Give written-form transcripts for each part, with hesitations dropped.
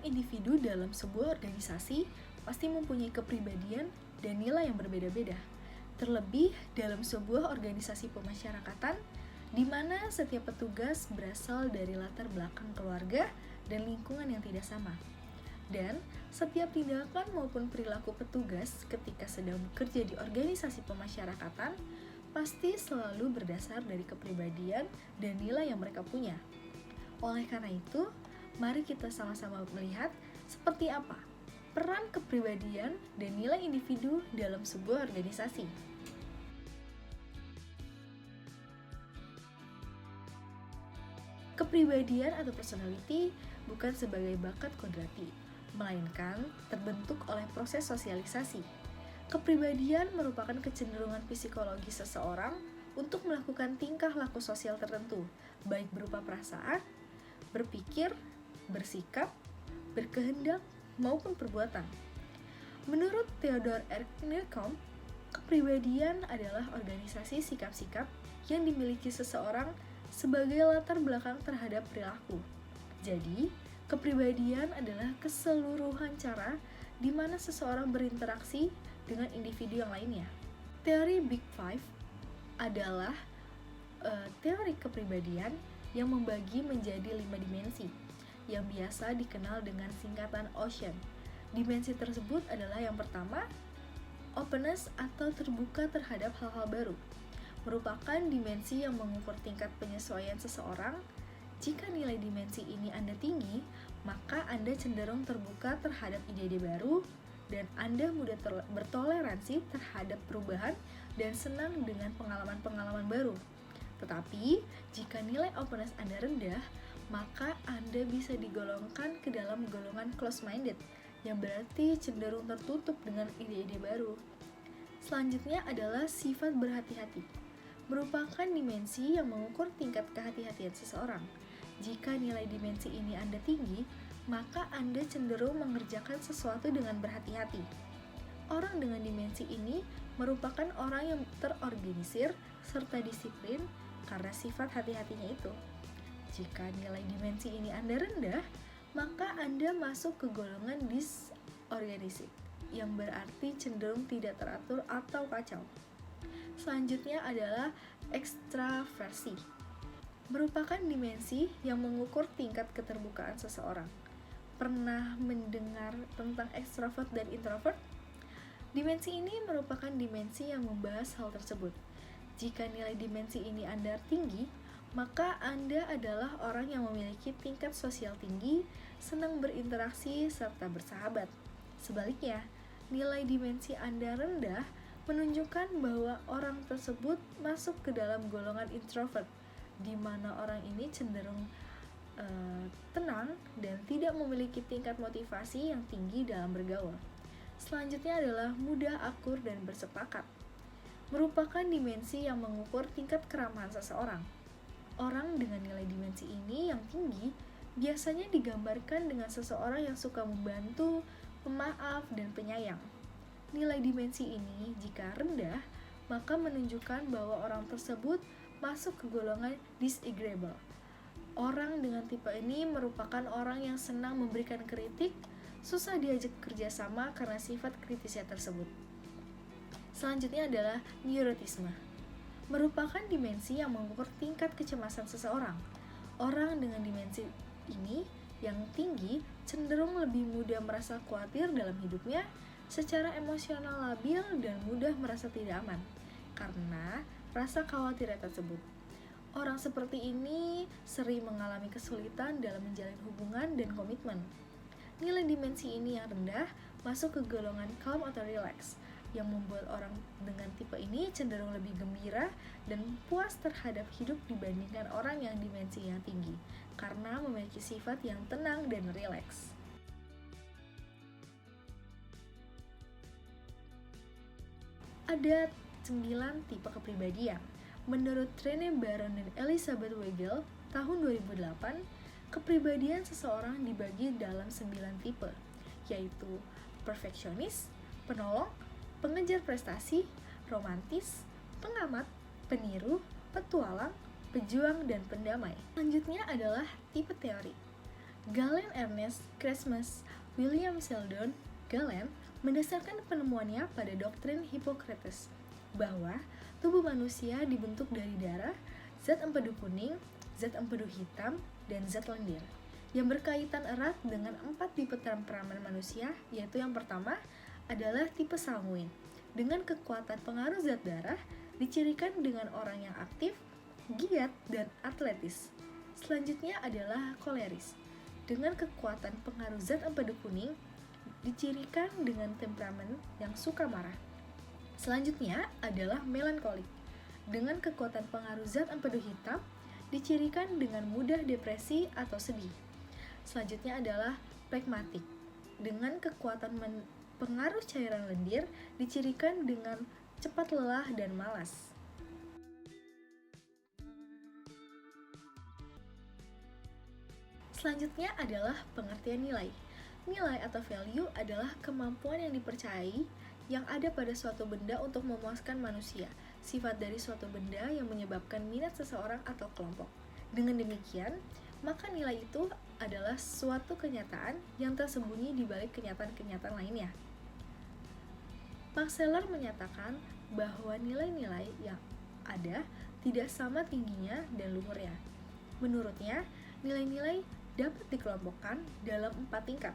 individu dalam sebuah organisasi pasti mempunyai kepribadian dan nilai yang berbeda-beda. Terlebih dalam sebuah organisasi pemasyarakatan, di mana setiap petugas berasal dari latar belakang keluarga dan lingkungan yang tidak sama. Dan setiap tindakan maupun perilaku petugas ketika sedang bekerja di organisasi pemasyarakatan pasti selalu berdasar dari kepribadian dan nilai yang mereka punya. Oleh karena itu, mari kita sama-sama melihat seperti apa peran kepribadian dan nilai individu dalam sebuah organisasi. Kepribadian atau personality bukan sebagai bakat kodrati, melainkan terbentuk oleh proses sosialisasi. Kepribadian merupakan kecenderungan psikologi seseorang untuk melakukan tingkah laku sosial tertentu, baik berupa perasaan, berpikir, bersikap, berkehendak, maupun perbuatan. Menurut Theodor Erckner-Komp, kepribadian adalah organisasi sikap-sikap yang dimiliki seseorang sebagai latar belakang terhadap perilaku. Jadi, kepribadian adalah keseluruhan cara di mana seseorang berinteraksi dengan individu yang lainnya. Teori Big Five adalah teori kepribadian yang membagi menjadi 5 dimensi, yang biasa dikenal dengan singkatan OCEAN. Dimensi tersebut adalah yang pertama, openness atau terbuka terhadap hal-hal baru. Merupakan dimensi yang mengukur tingkat penyesuaian seseorang. Jika nilai dimensi ini Anda tinggi, maka Anda cenderung terbuka terhadap ide-ide baru, dan Anda mudah bertoleransi terhadap perubahan dan senang dengan pengalaman-pengalaman baru. Tetapi, jika nilai openness Anda rendah, maka Anda bisa digolongkan ke dalam golongan close-minded, yang berarti cenderung tertutup dengan ide-ide baru. Selanjutnya adalah sifat berhati-hati. Merupakan dimensi yang mengukur tingkat kehati-hatian seseorang. Jika nilai dimensi ini Anda tinggi, maka Anda cenderung mengerjakan sesuatu dengan berhati-hati. Orang dengan dimensi ini merupakan orang yang terorganisir serta disiplin karena sifat hati-hatinya itu. Jika nilai dimensi ini Anda rendah, maka Anda masuk ke golongan disorganisir, yang berarti cenderung tidak teratur atau kacau. Selanjutnya adalah ekstraversi. Merupakan dimensi yang mengukur tingkat keterbukaan seseorang. Pernah mendengar tentang ekstrovert dan introvert? Dimensi ini merupakan dimensi yang membahas hal tersebut. Jika nilai dimensi ini Anda tinggi, maka Anda adalah orang yang memiliki tingkat sosial tinggi, senang berinteraksi, serta bersahabat. Sebaliknya, nilai dimensi Anda rendah menunjukkan bahwa orang tersebut masuk ke dalam golongan introvert, di mana orang ini cenderung tenang dan tidak memiliki tingkat motivasi yang tinggi dalam bergaul. Selanjutnya adalah mudah akur dan bersepakat. Merupakan dimensi yang mengukur tingkat keramahan seseorang. Orang dengan nilai dimensi ini yang tinggi biasanya digambarkan dengan seseorang yang suka membantu, pemaaf, dan penyayang. Nilai dimensi ini jika rendah, maka menunjukkan bahwa orang tersebut masuk ke golongan disagreeable. Orang dengan tipe ini merupakan orang yang senang memberikan kritik, susah diajak kerjasama karena sifat kritisnya tersebut. Selanjutnya adalah neurotisme. Merupakan dimensi yang mengukur tingkat kecemasan seseorang. Orang dengan dimensi ini yang tinggi cenderung lebih mudah merasa khawatir dalam hidupnya, secara emosional labil dan mudah merasa tidak aman karena rasa khawatirnya tersebut. Orang seperti ini sering mengalami kesulitan dalam menjalin hubungan dan komitmen. Nilai dimensi ini yang rendah masuk ke golongan calm atau relax, yang membuat orang dengan tipe ini cenderung lebih gembira dan puas terhadap hidup dibandingkan orang yang dimensi yang tinggi, karena memiliki sifat yang tenang dan rileks. Ada 9 tipe kepribadian. Menurut Rene Baron dan Elizabeth Weigel tahun 2008, kepribadian seseorang dibagi dalam 9 tipe, yaitu perfeksionis, penolong, pengejar prestasi, romantis, pengamat, peniru, petualang, pejuang, dan pendamai. Selanjutnya adalah tipe teori. Galen Ernest Erasmus William Sheldon Galen mendasarkan penemuannya pada doktrin Hippocrates bahwa tubuh manusia dibentuk dari darah, zat empedu kuning, zat empedu hitam, dan zat lendir yang berkaitan erat dengan 4 tipe temperamen manusia, yaitu yang pertama adalah tipe sanguin dengan kekuatan pengaruh zat darah dicirikan dengan orang yang aktif, giat, dan atletis. Selanjutnya adalah koleris dengan kekuatan pengaruh zat empedu kuning dicirikan dengan temperamen yang suka marah. Selanjutnya adalah melankolik dengan kekuatan pengaruh zat empedu hitam dicirikan dengan mudah depresi atau sedih. Selanjutnya adalah pragmatik dengan kekuatan pengaruh cairan lendir dicirikan dengan cepat lelah dan malas. Selanjutnya adalah pengertian nilai. Nilai atau value adalah kemampuan yang dipercayai yang ada pada suatu benda untuk memuaskan manusia, sifat dari suatu benda yang menyebabkan minat seseorang atau kelompok. Dengan demikian, maka nilai itu adalah suatu kenyataan yang tersembunyi di balik kenyataan-kenyataan lainnya. Max Scheler menyatakan bahwa nilai-nilai yang ada tidak sama tingginya dan luhurnya. Menurutnya, nilai-nilai dapat dikelompokkan dalam 4 tingkat,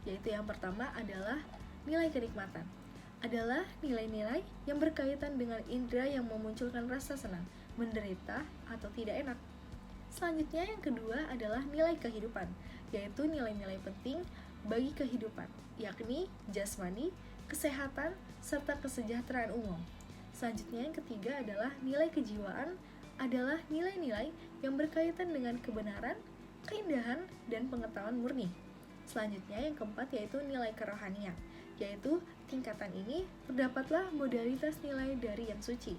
yaitu yang pertama adalah nilai kenikmatan. Adalah nilai-nilai yang berkaitan dengan indera yang memunculkan rasa senang, menderita, atau tidak enak. Selanjutnya yang kedua adalah nilai kehidupan, yaitu nilai-nilai penting bagi kehidupan, yakni jasmani, kesehatan, serta kesejahteraan umum. Selanjutnya yang ketiga adalah nilai kejiwaan, adalah nilai-nilai yang berkaitan dengan kebenaran, keindahan, dan pengetahuan murni. Selanjutnya yang keempat yaitu nilai kerohanian, yaitu tingkatan ini terdapatlah modalitas nilai dari yang suci.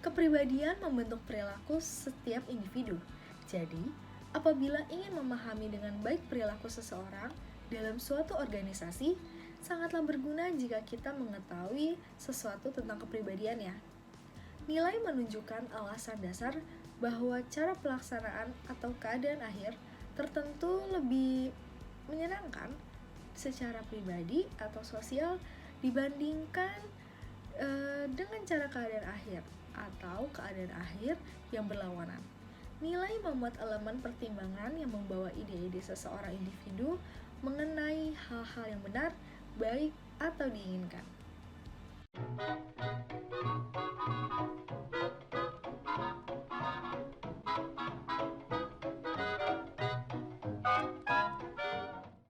Kepribadian membentuk perilaku setiap individu. Jadi, apabila ingin memahami dengan baik perilaku seseorang dalam suatu organisasi, sangatlah berguna jika kita mengetahui sesuatu tentang kepribadiannya. Nilai menunjukkan alasan dasar bahwa cara pelaksanaan atau keadaan akhir tertentu lebih menyenangkan secara pribadi atau sosial dibandingkan dengan cara keadaan akhir atau keadaan akhir yang berlawanan. Nilai memuat elemen pertimbangan yang membawa ide-ide seseorang individu mengenai hal-hal yang benar, baik, atau diinginkan.